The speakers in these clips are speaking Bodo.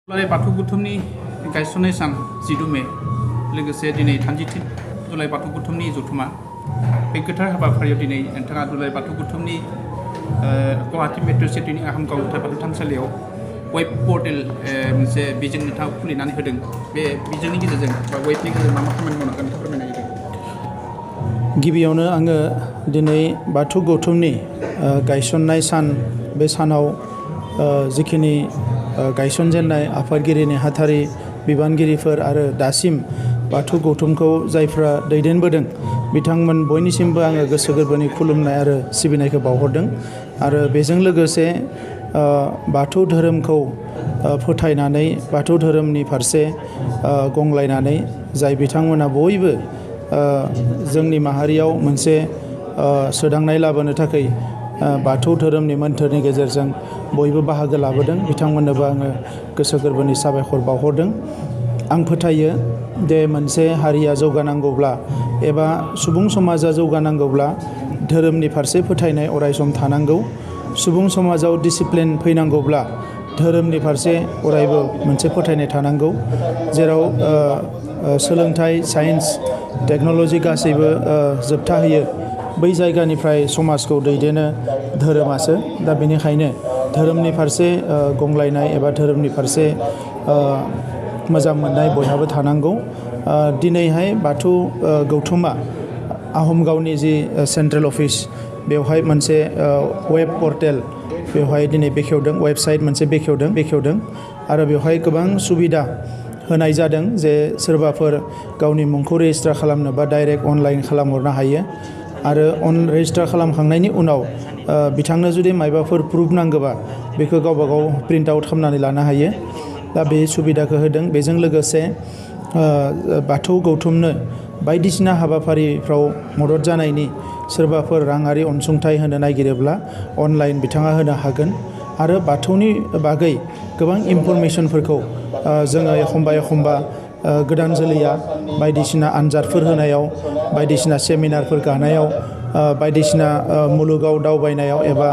दुलाराय बाथौ गौथुमनि गायसननाय सान 12 मे लोगोसे दिनै 33 दुलाराय बाथौ गौथुमनि जथुमा बे गोथार हाबाफारियाव दिनै नोंथाङा दुलाराय बाथौ गौथुमनि गुवाहाटी मेट्र' सिटीनि आहमगाव बाथौ थानसालियाव वेब पर्टेल मोनसे बिजों नोंथाङा खुलिनानै होदों। बे बिजोंनि गेजेरजों बा वेबनि गेजेरजों मा खामानि मावनो हागोन नोंथाङा फोरमायनो हागोन। गिबियावनो आङो दिनै बाथौ गौथुमनि गायसननाय सान बे सानाव जिखिनि गायसनजेननाय आफादगिरि नेहाथारि बिबानगिरिफोर आरो दासिम बाथौ गौथुमखौ जायफ्रा दैदेनबोदों बिथांमोन बयनिसिमबो आङो गोसो गोरबोनि खुलुमनाय आरो सिबिनायखौ बावहरदों। आरो बेजों लोगोसे बाथौ धोरोमखौ फोथायनानै बाथौ धोरोमनि फारसे गंग्लायनानै जाय बिथांमोना बयबो जोंनि माहारियाव मोनसे सोदांनाय लाबोनो थाखाय बाथौ धोरोमनि मोन्थोरनि गेजेरजों बयबो बाहागो लाबोदों बिथांमोननोबो आङो गोसो गोरबोनि साबायखर बावहरदों। आं फोथायो जे मोनसे हारिया जौगानांगौब्ला एबा सुबुं समाजा जौगानांगौब्ला धोरोमनि फारसे फोथायनाय अरायसम थानांगौ। सुबुं समाजाव डिसिप्लिन फैनांगौब्ला धोरोमनि फारसे अरायबो मोनसे फोथायनाय थानांगौ। जेराव सोलोंथाइ साइन्स टेक्न'लजि गासैबो जोबथा होयो बै जायगानिफ्राय समाजखौ दैदेनो धोरोमासो। दा बेनिखायनो धोरोमनि फारसे गंग्लायनाय एबा धोरोमनि फारसे मोजां मोननाय बयहाबो थानांगौ। दिनैहाय बाथौ गौथुमा आहमगावनि जि सेन्ट्रेल अफिस बेवहाय मोनसे वेब पर्टेल बेवहाय दिनै बेखेवदों, वेबसाइट मोनसे बेखेवदों आरो बेवहाय गोबां सुबिदा होनाय जादों जे सोरबाफोर गावनि मुंखौ रेजिस्टार खालामनोबा डाइरेक्ट अनलाइन खालामहरनो हायो आरो रेजिस्टार खालामखांनायनि उनाव बिथांनो जुदि मायबाफोर प्रुफ नांगौबा बेखौ गावबा गाव प्रिन्ट आउट खालामनानै लानो हायो। दा बे सुबिदाखौ होदों। बेजों लोगोसे बाथौ गौथुमनो बायदिसिना हाबाफारिफ्राव मदद जानायनि सोरबाफोर राङारि अनसुंथाइ होनो नागिरोब्ला अनलाइन बिथाङा होनो हागोन। आरो बाथौनि बागै गोबां इनफरमेसनफोरखौ जोङो एखमबा गोदान जोलैया बायदिसिना आनजादफोर होनायाव, बायदिसिना सेमिनारफोर गानायाव, बायदिसिना मुलुगाव दावबायनायाव एबा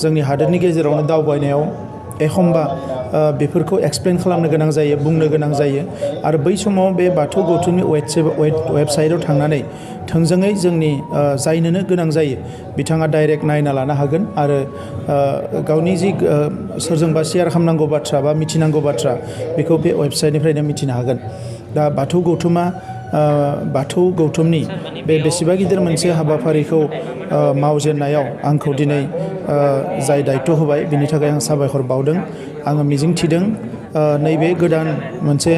जोंनि हादोरनि गेजेरावनो दावबायनायाव एखमबा बेफोरखौ एक्सप्लेन खालामनो गोनां जायो, बुंनो गोनां जायो। आरो बै समाव बे बाथौ गौथुमनि वेबसाइटआव थांनानै थोंजोङै जोंनि जायनोनो गोनां जायो बिथाङा डाइरेक्ट नायना लानो हागोन आरो गावनि जि सोरजोंबा शेयार खालामनांगौ बाथ्रा बा मिथिनांगौ बाथ्रा बेखौ बे वेबसाइटनिफ्रायनो मिथिनो हागोन। दा बाथौ गौथुमनि बे बेसेबा गिदिर मोनसे हाबाफारिखौ मावजेननायाव आंखौ दिनै जाय दायथ' होबाय बिनि थाखाय आं साबायखर बावदों। आङो मिजिंथिदों नैबे गोदान मोनसे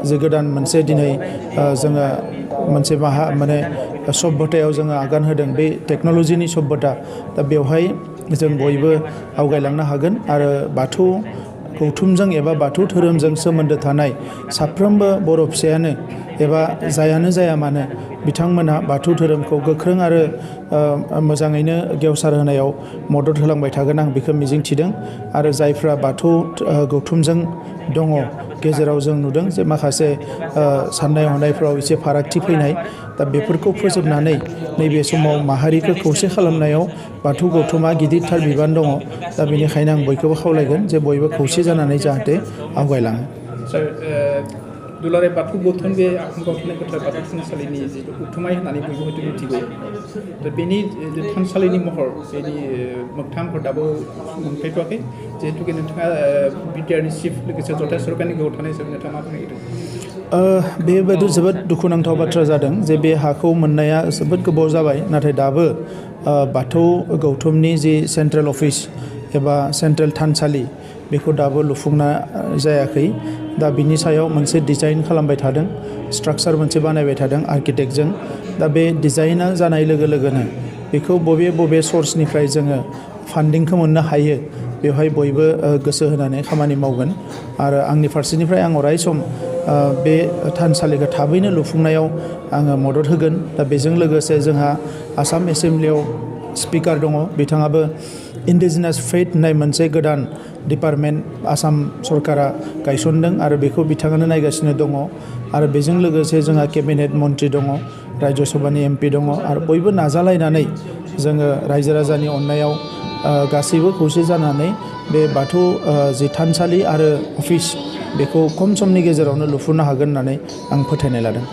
जे गोदान मोनसे दिनै जोङो मोनसे सभ्यतायाव जोङो आगान होदों बे टेक्न'लजिनि सभ्यता। दा बेवहाय जों बयबो आवगायलांनो हागोन आरो बाथौ गौथुमजों एबा बाथौ धोरोमजों सोमोन्दो थानाय साफ्रोमबो बर' फिसायानो एबा जायानो जाया मानो बिथांमोना बाथौ धोरोमखौ गोख्रों आरो मोजाङैनो गेवसार होनायाव मदद होलांबाय थागोन आं बेखौ मिजिंथिदों। आरो जायफ्रा बाथौ गौथुमजों दङ गेजेराव जों नुदों जे माखासे साननाय हनायफ्राव एसे फारागथि फैनाय, दा बेफोरखौ फोजोबनानै नैबे समाव माहारिखौ खौसे खालामनायाव बाथौ गौथुमा गिदिरथार बिबान दङ। दा बेनिखायनो आं बयखौबो खावलायगोन जे बयबो खौसे जानानै जाहाथे आवगायलाङो। दुलाराय बाथौ गौथुम बे आहमगाव थानाय गोथार बाथौ थानसालिनि जिथु उथुमाय होननानै बयबो हयथ' मिथिगौ। दा बेनि थानसालिनि महर बेनि मोगथांफोर दाबो मोनफैथ'वाखै। जिहेतुके नोंथाङा B.T.R नि चिफ लोगोसे जथाय सरकारनि गोबाव थानाय हिसाबै नोंथाङा मा बुंनो? बेबायदि जोबोद दुखुनांथाव बाथ्रा जादों जे बे हाखौ मोननाया जोबोद गोबाव जाबाय नाथाय दाबो बाथौ गौथुमनि जि सेन्ट्रेल अफिस एबा सेन्ट्रेल थानसालि बेखौ दाबो लुफुंना जायाखै। दा बिनि सायाव मोनसे डिजाइन खालामबाय थादों, स्ट्राक्चार मोनसे बानायबाय थादों आर्किटेक्टजों। दा बे डिजाइना जानाय लोगो लोगोनो बेखौ बबे सर्सनिफ्राय जोङो फान्डिंखौ मोननो हायो बेवहाय बयबो गोसो होनानै खामानि मावगोन। आरो आंनि फारसेनिफ्राय आं अराय सम बे थानसालिखौ थाबैनो लुफुंनायाव आङो मदद होगोन। दा बेजों लोगोसे जोंहा आसाम एसेम्ब्लियाव स्पिकार दङ, बिथाङाबो इन्डिजिनास फेथ होननाय मोनसे गोदान डिपार्टमेन्ट आसाम सरकारा गायसनदों आरो बेखौ बिथाङानो नायगासिनो दङ। आरो बेजों लोगोसे जोंहा केबिनेट मन्त्रि दङ, राज्य सभानि MP दङ आरो बयबो नाजालायनानै जोङो रायजो राजानि अननायाव गासैबो खौसे जानानै बे बाथौ जि थानसालि आरो अफिस बेखौ खम समनि गेजेरावनो लुफुंनो हागोन होननानै आं फोथायनाय लादों।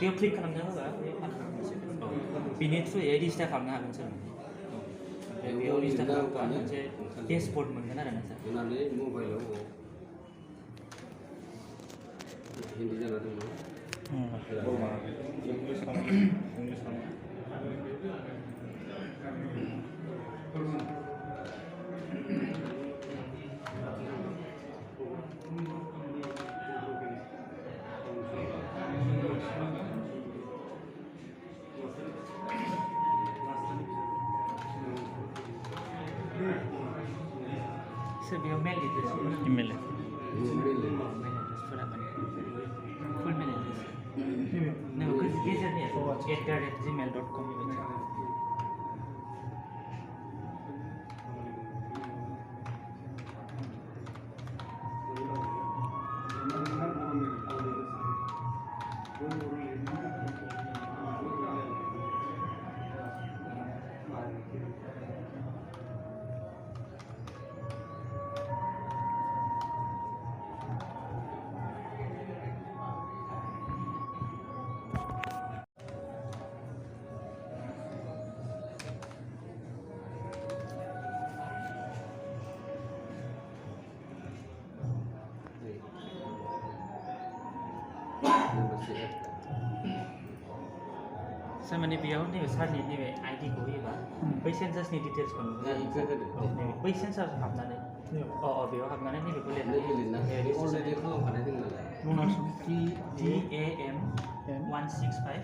बेयाव क्लिक खालामना होबा बिनि थ्रुयै रेजिस्टार खालामनो हागोन सार। बेयाव रेजिस्टार खालामबा मोनसे डेशबर्ड मोनगोन आरो ना सार। मबाइलाव हिन्दी जाना दङ। Sir, बेयाव मेल एड्रेस इमेल एड्रेसफोरा माने फुल मेल एड्रेस नों गेजेरनि @gmail.com बेबायदि सर माने बेयाव नैबे सारनि नैबे आइडिखौ होयोबा बै सेन्सासनि डिटेल्सखौ नुगोन बै सेन्सास हाबनानै बेयाव हाबनानै नैबेखौ लिरनानै अलरेडि खालामखानाय दङ नालाय CEM 165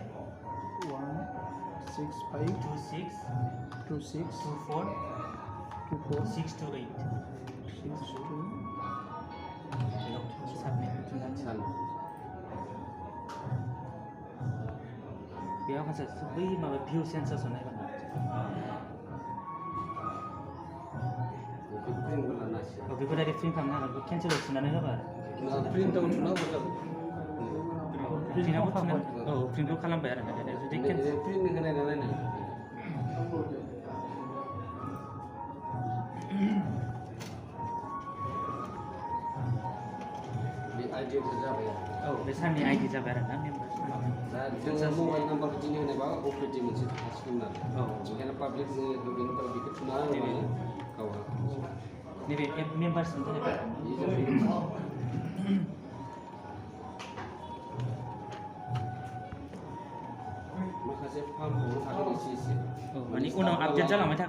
26 24 628 साबमिट बेयाव मानसि बै माबा भिउ सेन्सासआव नायबानो बेखौ डाइरेक्ट प्रिन्ट खालामनो हागोन केन्सेलाव थुनानै होबा प्रिन्टआव थुना होबाय प्रिन्टआवबो थुना प्रिन्टखौ खालामबाय आरो ना जुदि प्रिन्ट होनाय नालाय बे आइडियाबो जाबाय बे सारनि आइडि जाबाय आरो ना मेम्बार दा जोङो मबाइल नाम्बारखौ दिनै होनोबा अपिडि मोनसे थासिगोन आरो ओंखायनो पाब्लिक जोङो बेनिफ्राय बेखौ थुना होबानो गावहा नैबे मेम्बार्सनि थाखाय माखासे फार्म हरनो थागोन एसे माने उनाव आपडेट जालांबाय थागोन।